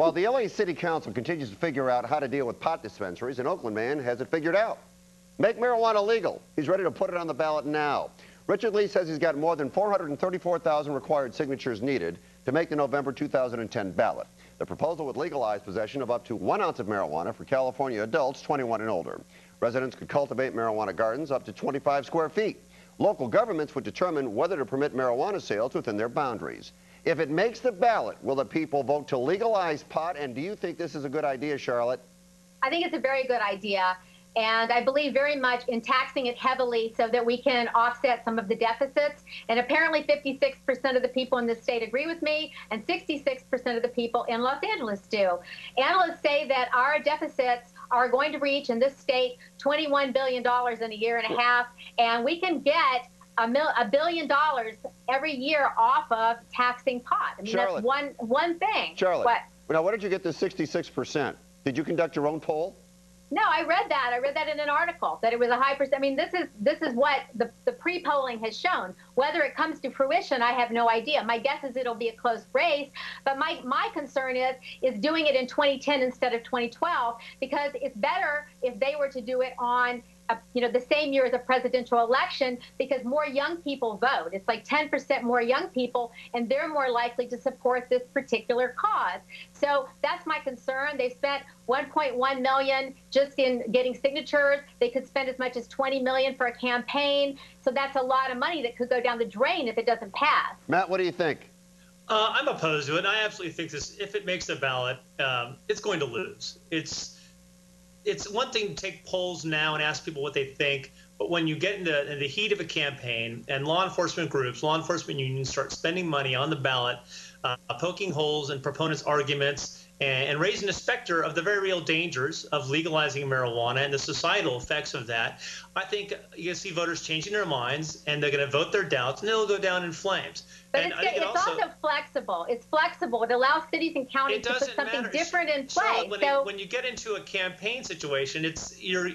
While the LA City Council continues to figure out how to deal with pot dispensaries, an Oakland man has it figured out. Make marijuana legal. He's ready to put it on the ballot now. Richard Lee says he's got more than 434,000 required signatures needed to make the November 2010 ballot. The proposal would legalize possession of up to 1 ounce of marijuana for California adults 21 and older. Residents could cultivate marijuana gardens up to 25 square feet. Local governments would determine whether to permit marijuana sales within their boundaries. If it makes the ballot, will the people vote to legalize pot? And do you think this is a good idea, Charlotte? I think it's a very good idea. And I believe very much in taxing it heavily so that we can offset some of the deficits. And apparently 56% of the people in this state agree with me, and 66% of the people in Los Angeles do. Analysts say that our deficits are going to reach in this state $21 billion in a year and a half, and we can get $1 billion every year off of taxing pot. I mean, Charlotte, that's one thing. Charlotte, what? Now, where did you get the 66%? Did you conduct your own poll? No, I read that. I read that in an article, that it was a high percent. I mean, this is what the pre-polling has shown. Whether it comes to fruition, I have no idea. My guess is it'll be a close race, but my concern is doing it in 2010 instead of 2012, because it's better if they were to do it on the same year as a presidential election, because more young people vote. It's like 10% more young people, and they're more likely to support this particular cause. So that's my concern. They've spent $1.1 million just in getting signatures. They could spend as much as $20 million for a campaign. So that's a lot of money that could go down the drain if it doesn't pass. Matt, what do you think? I'm opposed to it, and I absolutely think if it makes the ballot, it's going to lose. It's one thing to take polls now and ask people what they think, but when you get into the heat of a campaign and law enforcement groups, law enforcement unions start spending money on the ballot, poking holes in proponents' arguments, and raising the specter of the very real dangers of legalizing marijuana and the societal effects of that, I think you're going to see voters changing their minds, and they're going to vote their doubts, and it'll go down in flames. But and it's also flexible. It's flexible. It allows cities and counties to put something different in play. So when you get into a campaign situation,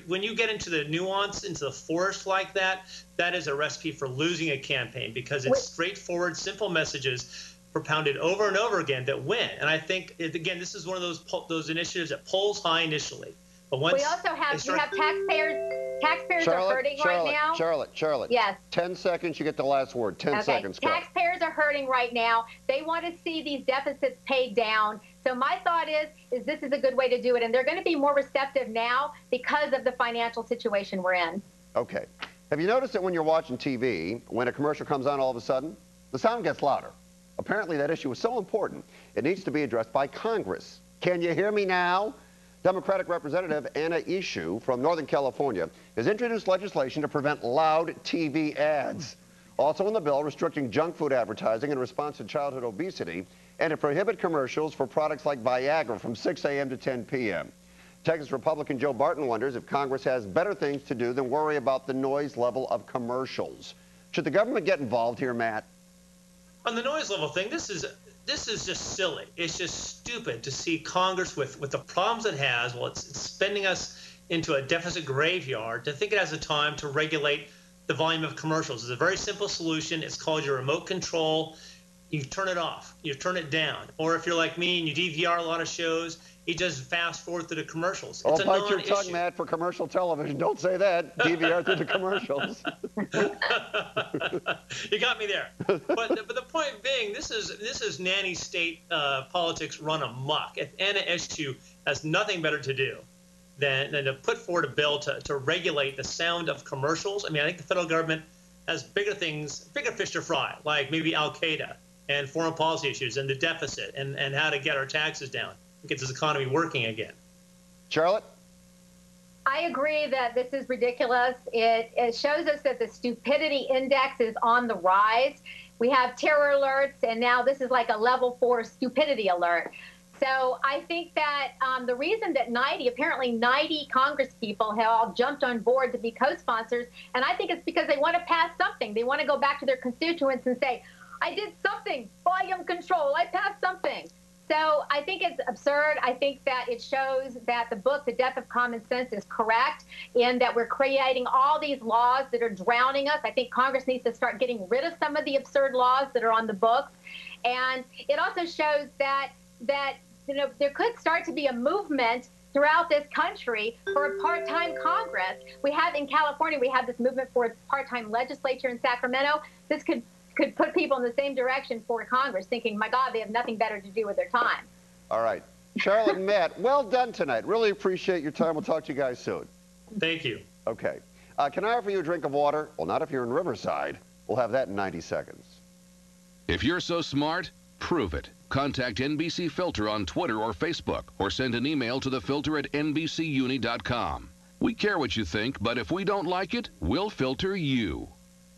when you get into the nuance, into the forest like that, that is a recipe for losing a campaign, because it's straightforward, simple messages propounded over and over again that win. And I think, again, this is one of those initiatives that polls high initially. But once we also have taxpayers. Taxpayers are hurting right now. Charlotte. Yes. 10 seconds, you get the last word. 10 seconds. Go. Taxpayers are hurting right now. They want to see these deficits paid down. So my thought is this is a good way to do it. And they're going to be more receptive now because of the financial situation we're in. Okay. Have you noticed that when you're watching TV, when a commercial comes on all of a sudden, the sound gets louder? Apparently that issue is so important, it needs to be addressed by Congress. Can you hear me now? Democratic Representative Anna Eshoo from Northern California has introduced legislation to prevent loud TV ads. Also in the bill, restricting junk food advertising in response to childhood obesity, and to prohibit commercials for products like Viagra from 6 a.m. to 10 p.m. Texas Republican Joe Barton wonders if Congress has better things to do than worry about the noise level of commercials. Should the government get involved here, Matt? On the noise level thing, this is just silly. It's just stupid to see Congress with the problems it has, well, it's spending us into a deficit graveyard, to think it has the time to regulate the volume of commercials. It's a very simple solution. It's called your remote control. You turn it off, you turn it down. Or if you're like me and you DVR a lot of shows, you just fast forward through the commercials. Oh, bite your tongue, Matt, for commercial television. Don't say that. DVR through the commercials. You got me there. But the point being, this is nanny state politics run amok. If Anna Eshoo has nothing better to do than to put forward a bill to regulate the sound of commercials. I mean, I think the federal government has bigger fish to fry, like maybe Al-Qaeda and foreign policy issues and the deficit and how to get our taxes down, get this economy working again. Charlotte? I agree that this is ridiculous. It shows us that the stupidity index is on the rise. We have terror alerts, and now this is like a level 4 stupidity alert. So I think that the reason that apparently 90 Congress people have all jumped on board to be co-sponsors, and I think it's because they want to pass something. They want to go back to their constituents and say, I did something, volume control, I passed something. So I think it's absurd. I think that it shows that the book, The Death of Common Sense, is correct in that we're creating all these laws that are drowning us. I think Congress needs to start getting rid of some of the absurd laws that are on the books. And it also shows that there could start to be a movement throughout this country for a part-time Congress. We have in California, we have this movement for a part-time legislature in Sacramento. This could put people in the same direction for Congress, thinking, my God, they have nothing better to do with their time. All right. Charlotte and Matt, well done tonight. Really appreciate your time. We'll talk to you guys soon. Thank you. Okay. Can I offer you a drink of water? Well, not if you're in Riverside. We'll have that in 90 seconds. If you're so smart, prove it. Contact NBC Filter on Twitter or Facebook, or send an email to thefilter@nbcuni.com. We care what you think, but if we don't like it, we'll filter you.